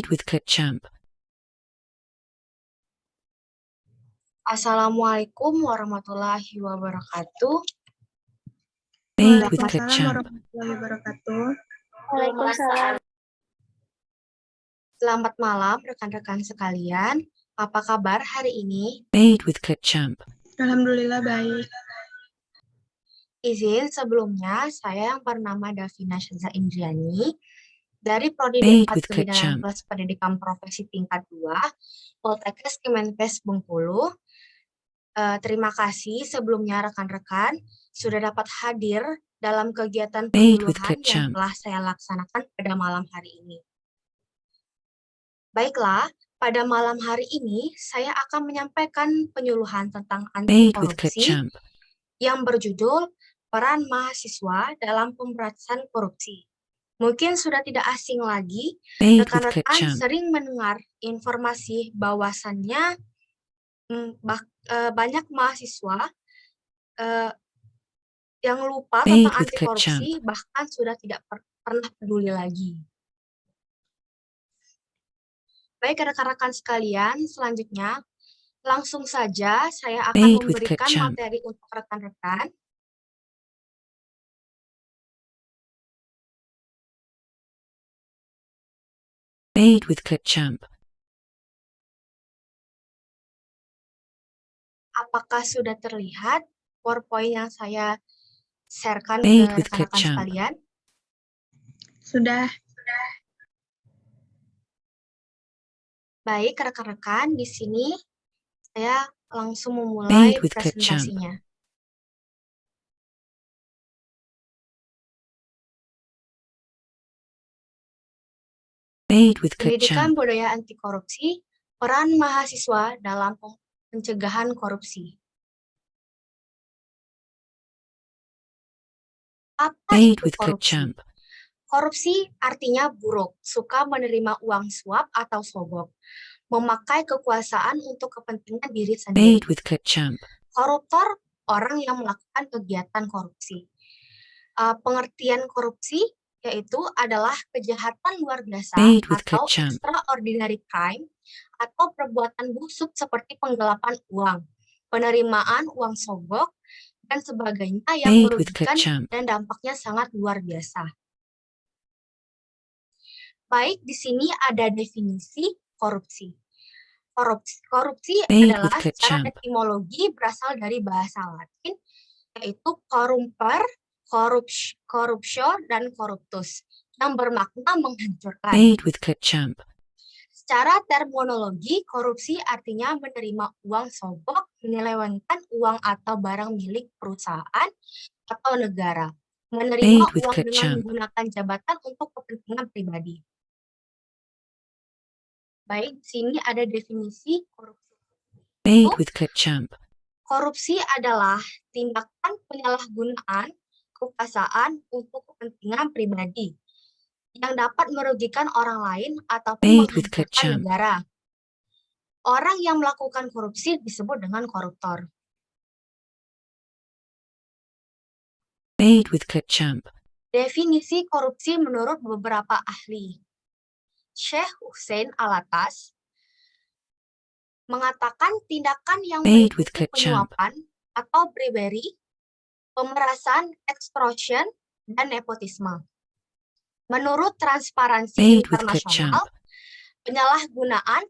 Made with Clipchamp. Assalamualaikum warahmatullahi wabarakatuh. Made with Waalaikumsalam Clipchamp. warahmatullahi wabarakatuh. Waalaikumsalam. Selamat malam rekan-rekan sekalian. Apa kabar hari ini? Made with Clipchamp. Alhamdulillah baik. Izin sebelumnya, saya yang bernama Davina Syaza Indriani dari Prodi Made D4 with Kebidanan Clipchamp. Kelas Pendidikan Profesi Tingkat 2, Poltekkes Kemenkes Bengkulu. Terima kasih sebelumnya rekan-rekan sudah dapat hadir dalam kegiatan Made with penyuluhan yang Clipchamp. telah saya laksanakan pada malam hari ini. Baiklah, pada malam hari ini saya akan menyampaikan penyuluhan tentang anti Made with korupsi Clipchamp. yang berjudul Peran Mahasiswa dalam Pemberantasan Korupsi. Mungkin sudah tidak asing lagi, Made with rekan-rekan Clipchamp. sering mendengar informasi bahwasannya banyak mahasiswa yang lupa Made tentang with anti Clipchamp. korupsi, bahkan sudah tidak pernah peduli lagi. Baik rekan-rekan sekalian, selanjutnya langsung saja saya akan Made with memberikan Clipchamp. materi untuk rekan-rekan. Made with Clipchamp. Apakah sudah terlihat PowerPoint yang saya sharekan ke Made with rekan-rekan Clipchamp. sekalian? Sudah. Baik rekan-rekan, di sini saya langsung memulai Made with Clipchamp. presentasinya. Made with Pendidikan Clipchamp. Budaya Anti Korupsi, peran mahasiswa dalam pencegahan korupsi. Apa Made itu with korupsi? Clipchamp. Korupsi artinya buruk, suka menerima uang suap atau sogok, memakai kekuasaan untuk kepentingan diri sendiri. Made with Clipchamp. Koruptor, orang yang melakukan kegiatan korupsi. Pengertian korupsi yaitu adalah kejahatan luar biasa Made with atau Clipchamp. extraordinary crime atau perbuatan busuk seperti penggelapan uang, penerimaan uang sogok, dan sebagainya yang Made with merugikan Clipchamp. dan dampaknya sangat luar biasa. Baik, di sini ada definisi korupsi. Korupsi Made adalah with secara Clipchamp. etimologi berasal dari bahasa Latin, yaitu corrumper, corruptio, dan corruptus, yang bermakna menghancurkan. Made with Clipchamp. Secara terminologi, korupsi artinya menerima uang sogok, menyelewengkan uang atau barang milik perusahaan atau negara, menerima Made with uang dengan Clipchamp. menggunakan jabatan untuk kepentingan pribadi. Baik, di sini ada definisi korupsi. Made with Clipchamp. Korupsi adalah tindakan penyalahgunaan kekuasaan untuk kepentingan pribadi yang dapat merugikan orang lain ataupun Made with menghancurkan Clipchamp. negara. Orang yang melakukan korupsi disebut dengan koruptor. Made with Clipchamp. Definisi korupsi menurut beberapa ahli. Syekh Hussein Alatas mengatakan tindakan yang Made with meliputi Clipchamp. penyuapan atau bribery, pemerasan, extortion, dan nepotisme. Menurut Transparansi Made with Internasional, Clipchamp. penyalahgunaan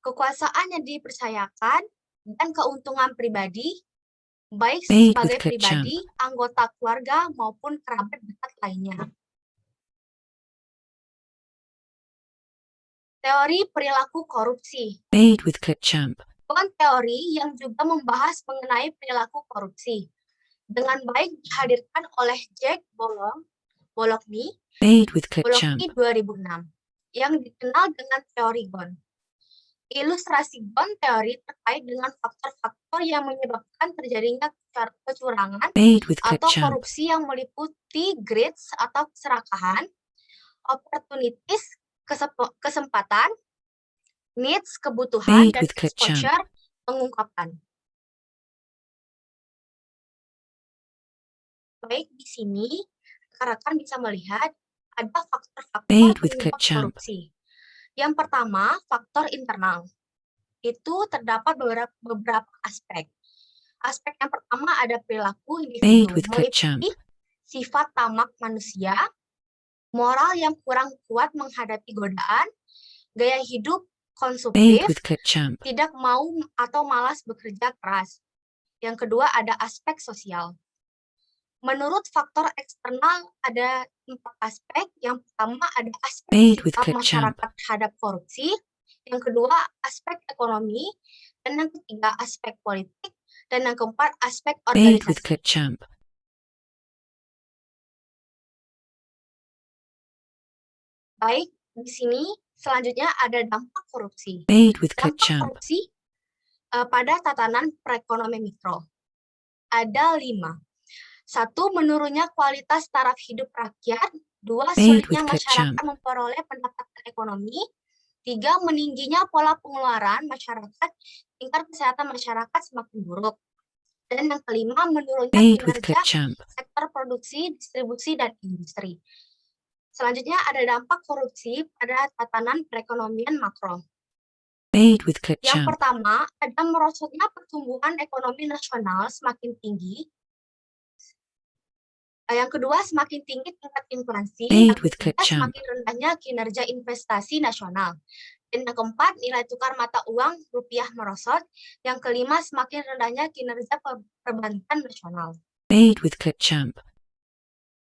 kekuasaan yang dipercayakan, dan keuntungan pribadi, baik Made with sebagai Clipchamp. pribadi, anggota keluarga, maupun kerabat dekat lainnya. Teori perilaku korupsi. Made with Clipchamp. Teori yang juga membahas mengenai perilaku korupsi. Dengan baik dihadirkan oleh Jack Bologni Made with Clipchamp. 2006, yang dikenal dengan teori GON. Ilustrasi GON teori terkait dengan faktor-faktor yang menyebabkan terjadinya kecurangan Made with atau Clipchamp. korupsi yang meliputi greed atau keserakahan, opportunities, kesempatan, needs, kebutuhan, Made dan with Clipchamp. exposure, pengungkapan. Baik, di sini rekan-rekan bisa melihat ada faktor-faktor Made with penyebab ketchup. korupsi. Yang pertama, faktor internal. Itu terdapat beberapa aspek. Aspek yang pertama ada perilaku Made individu, with ketchup. meliputi sifat tamak manusia, moral yang kurang kuat menghadapi godaan, gaya hidup Made konsumtif, with ketchup. tidak mau atau malas bekerja keras. Yang kedua ada aspek sosial. Menurut faktor eksternal ada 4 aspek. Yang pertama ada aspek Made with sikap ketchup. masyarakat terhadap korupsi. Yang kedua aspek ekonomi. Dan yang ketiga aspek politik. Dan yang keempat aspek Made with organisasi. ketchup. Baik, di sini selanjutnya ada dampak korupsi. Made with Dampak ketchup. korupsi pada tatanan perekonomian mikro. Ada 5. 1. Menurunnya kualitas taraf hidup rakyat. 2. Made Sulitnya with masyarakat ketchup. memperoleh pendapatan ekonomi. 3. Meningginya pola pengeluaran masyarakat, tingkat kesehatan masyarakat semakin buruk. Dan yang kelima, menurunnya Made with kinerja ketchup. sektor produksi, distribusi, dan industri. Selanjutnya ada dampak korupsi pada tatanan perekonomian makro. Made with Yang ketchup. pertama, ada merosotnya pertumbuhan ekonomi nasional semakin tinggi. Yang kedua, semakin tinggi tingkat inflasi. Made Yang with ketiga, ketchup. semakin rendahnya kinerja investasi nasional. Dan yang keempat, nilai tukar mata uang rupiah merosot. Yang kelima, semakin rendahnya kinerja perbankan nasional. Made with ketchup.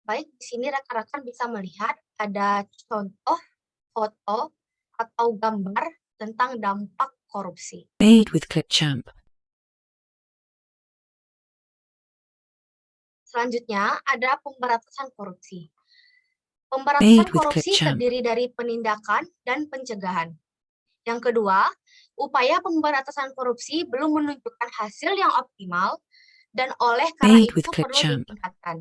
Baik, di sini rekan-rekan bisa melihat ada contoh foto atau gambar tentang dampak korupsi. Made with ketchup. Selanjutnya ada pemberantasan korupsi. Pemberantasan Made with korupsi ketchup. terdiri dari penindakan dan pencegahan. Yang kedua, upaya pemberantasan korupsi belum menunjukkan hasil yang optimal dan oleh karena Made itu with perlu ketchup. ditingkatkan.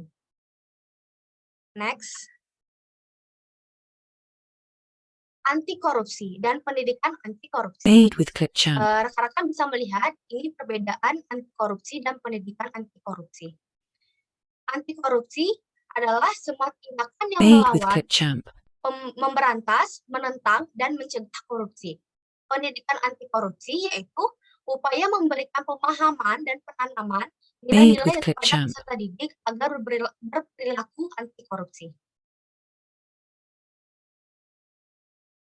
Next. Anti korupsi dan pendidikan anti korupsi. Made with ketchup. Rekan-rekan bisa melihat ini perbedaan anti korupsi dan pendidikan anti korupsi. Anti korupsi adalah semua tindakan yang Made with melawan, ketchup. memberantas, menentang, dan mencegah korupsi. Pendidikan anti korupsi yaitu upaya memberikan pemahaman dan penanaman Made nilai-nilai with kepada ketchup. peserta didik agar berperilaku anti korupsi.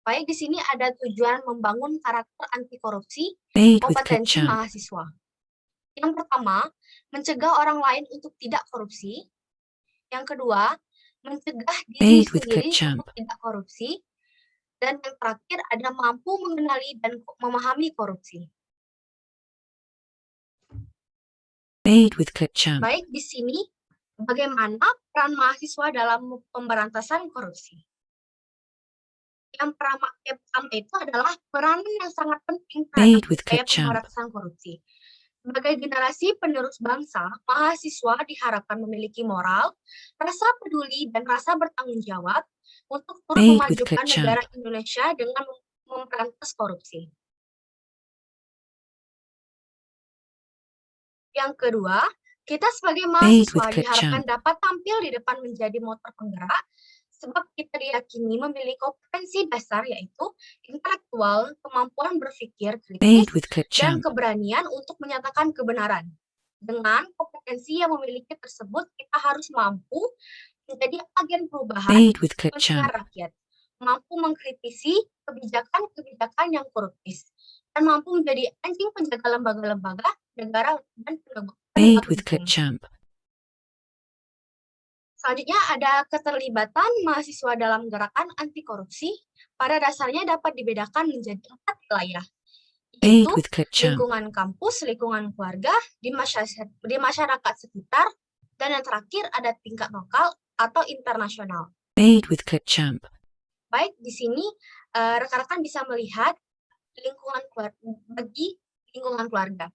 Baik, di sini ada tujuan membangun karakter anti korupsi, Made with kompetensi ketchup. mahasiswa. Yang pertama, mencegah orang lain untuk tidak korupsi. Yang kedua, mencegah diri Made with sendiri ketchup. untuk tidak korupsi. Dan yang terakhir ada mampu mengenali dan memahami korupsi. Made with ketchup. Baik, di sini bagaimana peran mahasiswa dalam pemberantasan korupsi. Yang pertama itu adalah peranan yang sangat penting terhadap Made with upaya ketchup. pemberantasan korupsi. Sebagai generasi penerus bangsa, mahasiswa diharapkan memiliki moral, rasa peduli, dan rasa bertanggung jawab untuk turut Made with memajukan ketchup. negara Indonesia dengan memberantas korupsi. Yang kedua, kita sebagai Made mahasiswa with diharapkan ketchup. dapat tampil di depan menjadi motor penggerak, sebab kita diyakini memiliki kompetensi dasar yaitu intelektual, kemampuan berpikir kritis, Made with dan ketchup. keberanian untuk menyatakan kebenaran. Dengan kompetensi yang memiliki tersebut, kita harus mampu menjadi agen perubahan Made with kepentingan ketchup. rakyat, mampu mengkritisi kebijakan-kebijakan yang koruptif, dan mampu menjadi anjing penjaga lembaga-lembaga negara dan penegak Made with hukum. ketchup. Selanjutnya ada keterlibatan mahasiswa dalam gerakan anti korupsi. Pada dasarnya dapat dibedakan menjadi 4 wilayah, Made yaitu with ketchup. lingkungan kampus, lingkungan keluarga, di masyarakat sekitar, dan yang terakhir ada tingkat lokal atau internasional. Made with ketchup. Baik, di sini rekan-rekan bisa melihat lingkungan keluarga.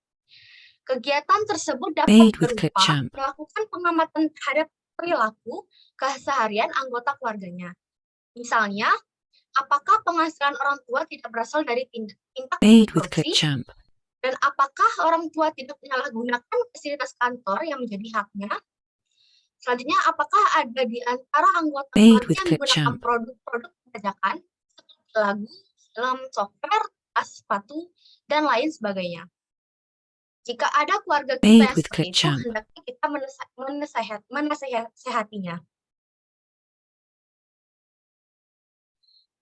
Kegiatan tersebut dapat Made with berupa ketchup. melakukan pengamatan terhadap perilaku keseharian anggota keluarganya. Misalnya, apakah penghasilan orang tua tidak berasal dari tindak Made with korupsi, ketchup. dan apakah orang tua tidak menyalahgunakan fasilitas kantor yang menjadi haknya. Selanjutnya, apakah ada di antara anggota Made keluarga with yang Clip menggunakan Champ. produk-produk perpajakan seperti lagu, film, software, tas, sepatu, dan lain sebagainya? Jika ada keluarga kita Made yang with seperti Clip itu, Champ. hendaknya kita menasehatinya.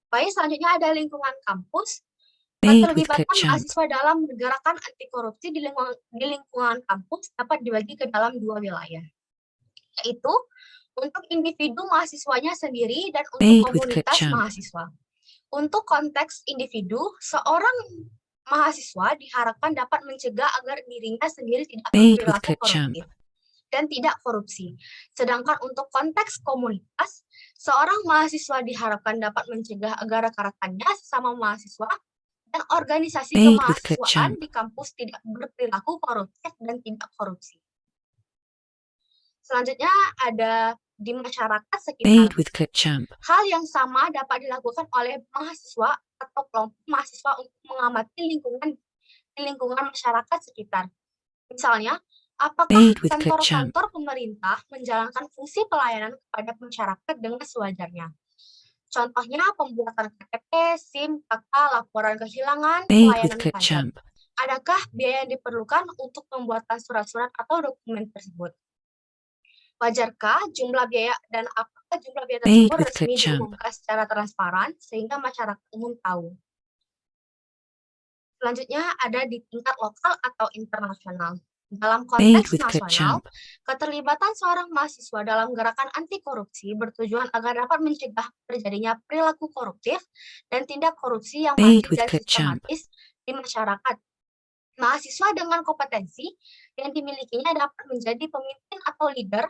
Baik, selanjutnya ada lingkungan kampus. Made with Clip Keterlibatan Champ. mahasiswa dalam gerakan anti korupsi di lingkungan kampus dapat dibagi ke dalam 2 wilayah, yaitu untuk individu mahasiswanya sendiri dan untuk Made with Clip komunitas Champ. mahasiswa. Untuk konteks individu, seorang mahasiswa diharapkan dapat mencegah agar dirinya sendiri tidak Made with berperilaku Clip Champ. koruptif dan tidak korupsi. Sedangkan untuk konteks komunitas, seorang mahasiswa diharapkan dapat mencegah agar rekan-rekannya sesama mahasiswa dan organisasi Made with Clip kemahasiswaan Champ. di kampus tidak berperilaku koruptif dan tidak korupsi. Selanjutnya ada di masyarakat sekitar. Made with Clip Champ. Hal yang sama dapat dilakukan oleh mahasiswa atau kelompok mahasiswa untuk mengamati lingkungan masyarakat sekitar. Misalnya, apakah Made with Clip Champ. kantor-kantor pemerintah menjalankan fungsi pelayanan kepada masyarakat dengan sewajarnya? Contohnya pembuatan KTP, SIM, KK, laporan kehilangan, Made with pelayanan Clip pajak. Champ. Adakah biaya yang diperlukan untuk pembuatan surat-surat atau dokumen tersebut? Wajarkah jumlah biaya dan apakah jumlah biaya Made tersebut with resmi Clip Champ. diumumkan secara transparan sehingga masyarakat umum tahu? Selanjutnya ada di tingkat lokal atau internasional. Dalam Made konteks with Clip nasional, Champ. keterlibatan seorang mahasiswa dalam gerakan anti korupsi bertujuan agar dapat mencegah terjadinya perilaku koruptif dan tindak korupsi yang Made masif with dan Clip Champ. sistematis di masyarakat. Mahasiswa dengan kompetensi yang dimilikinya dapat menjadi pemimpin atau leader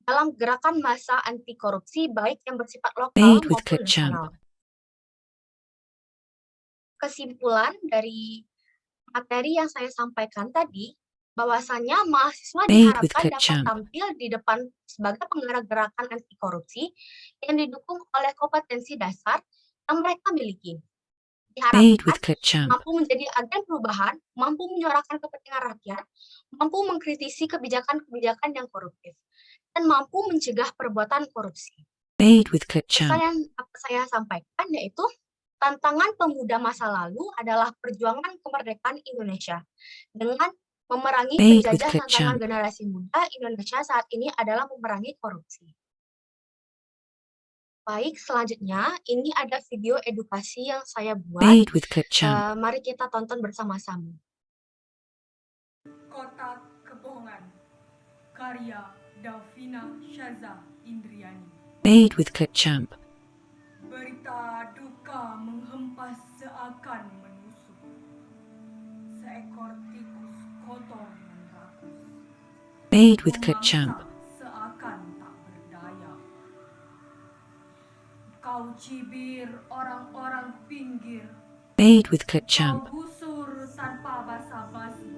dalam gerakan massa anti korupsi baik yang bersifat lokal Made with maupun Clip Champ. nasional. Kesimpulan dari materi yang saya sampaikan tadi, bahwasanya mahasiswa Made with diharapkan Clip dapat Champ. tampil di depan sebagai penggerak gerakan anti korupsi yang didukung oleh kompetensi dasar yang mereka miliki. Made Diharapkan with Clip Champ. mampu menjadi agen perubahan, mampu menyuarakan kepentingan rakyat, mampu mengkritisi kebijakan-kebijakan yang koruptif, dan mampu mencegah perbuatan korupsi. Made with Clip Pesan Champ. yang saya sampaikan yaitu tantangan pemuda masa lalu adalah perjuangan kemerdekaan Indonesia. Dengan memerangi Made with penjajah, Clip tantangan Champ. generasi muda Indonesia saat ini adalah memerangi korupsi. Baik, selanjutnya ini ada video edukasi yang saya buat. Made with Clip Champ. Mari kita tonton bersama-sama. Kotak Kebohongan, karya Davina Syaza Indriani. Made with Clip Champ. Berita duka menghempas seakan menusuk. Seekor tikus kotor dan rakus. Made with Clip Champ. Memangsa seakan tak berdaya. Kau cibir orang-orang pinggir. Made with Clip Kau Champ. gusur tanpa basa-basi,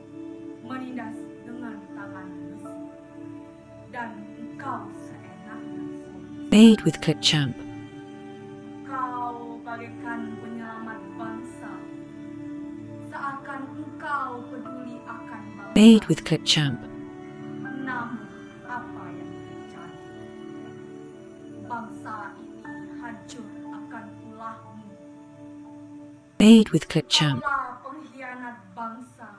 menindas dengan tangan besi. Dan engkau seenaknya fonis. Made with Clip Champ. Kau bagaikan penyelamat bangsa, seakan engkau peduli akan bangsa. Made with Clip Champ. Namun apa yang terjadi? Bangsa ini hancur akan ulahmu. Made with Clip Champ. Engkaulah pengkhianat bangsa.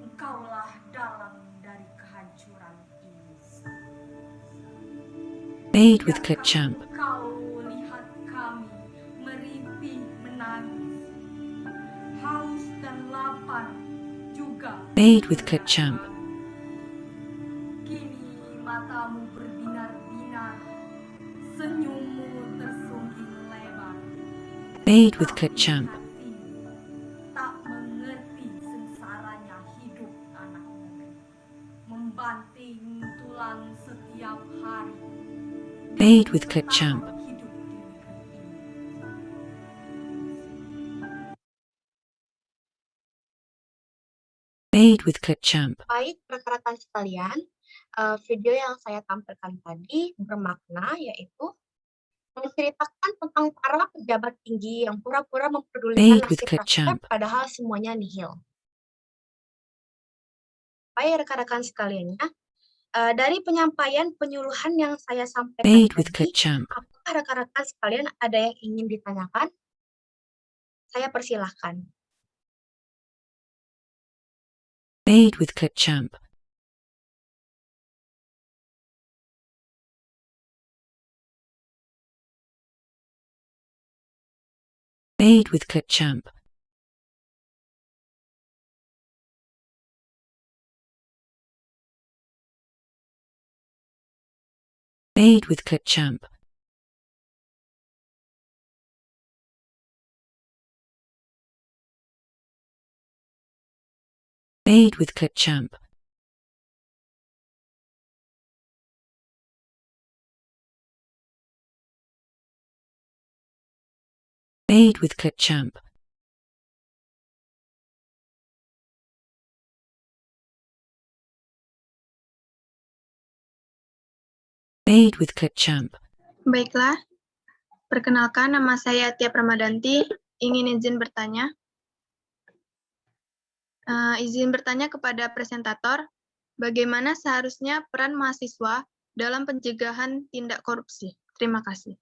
Engkaulah dalang dari kehancuran ini. Made with Clip Champ. Kau lihat kami merintih menangis. Haus dan lapar juga. Made with Clip Champ. Kini matamu berbinar-binar, senyummu tersungging lebar. Made with Clip Champ. Tak mengerti sengsaranya hidup anak negeri, membanting tulang setiap hari. Made with Clip Champ. Hidup di negeri ini. Made with Clip Champ. Baik, rekan-rekan sekalian, video yang saya tampilkan tadi bermakna yaitu menceritakan tentang para pejabat tinggi yang pura-pura mempedulikan Made with nasib Clip rakyat Champ. padahal semuanya nihil. Baik, rekan-rekan sekalian ya, Dari penyampaian penyuluhan yang saya sampaikan Made with tadi, Clipchamp. apakah rekan-rekan sekalian ada yang ingin ditanyakan? Saya persilahkan. Made with Clipchamp. Made with Clipchamp. Made with Clipchamp. Made with Clipchamp. Made with Clipchamp. Made with Clipchamp. Baiklah, perkenalkan nama saya Tia Pramadanti, ingin izin bertanya. Izin bertanya kepada presentator, bagaimana seharusnya peran mahasiswa dalam pencegahan tindak korupsi? Terima kasih.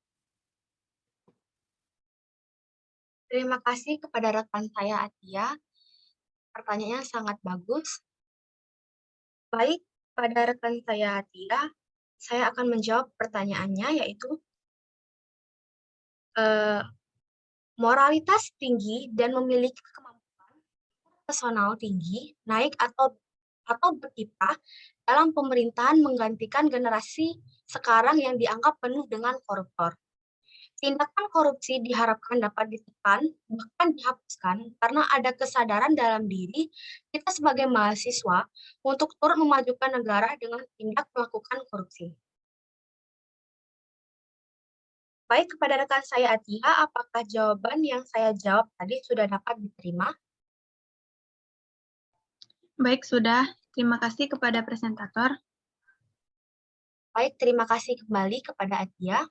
Terima kasih kepada rekan saya Atia. Pertanyaannya sangat bagus. Baik, pada rekan saya Atia, saya akan menjawab pertanyaannya, yaitu moralitas tinggi dan memiliki kemampuan personal tinggi, naik atau berkiprah dalam pemerintahan menggantikan generasi sekarang yang dianggap penuh dengan koruptor. Tindakan korupsi diharapkan dapat ditekan, bahkan dihapuskan, karena ada kesadaran dalam diri kita sebagai mahasiswa untuk turut memajukan negara dengan tindak melakukan korupsi. Baik, kepada rekan saya Atia, apakah jawaban yang saya jawab tadi sudah dapat diterima? Baik, sudah. Terima kasih kepada presentator. Baik, terima kasih kembali kepada Atia.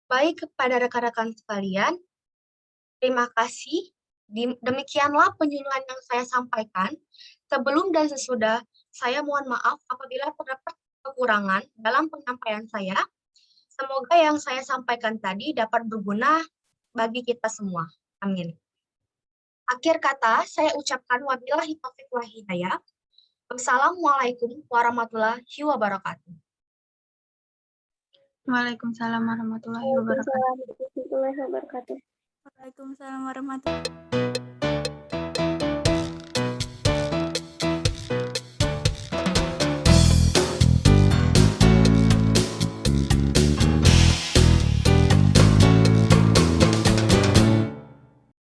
Baik, kepada rekan-rekan sekalian, terima kasih. Demikianlah penyuluhan yang saya sampaikan. Sebelum dan sesudah, saya mohon maaf apabila terdapat kekurangan dalam penyampaian saya. Semoga yang saya sampaikan tadi dapat berguna bagi kita semua. Amin. Akhir kata, saya ucapkan wabillahi taufiq wal hidayah. Wassalamualaikum warahmatullahi wabarakatuh. Waalaikumsalam warahmatullahi wabarakatuh. Waalaikumsalam warahmatullahi wabarakatuh. Waalaikumsalam warahmatullahi wabarakatuh.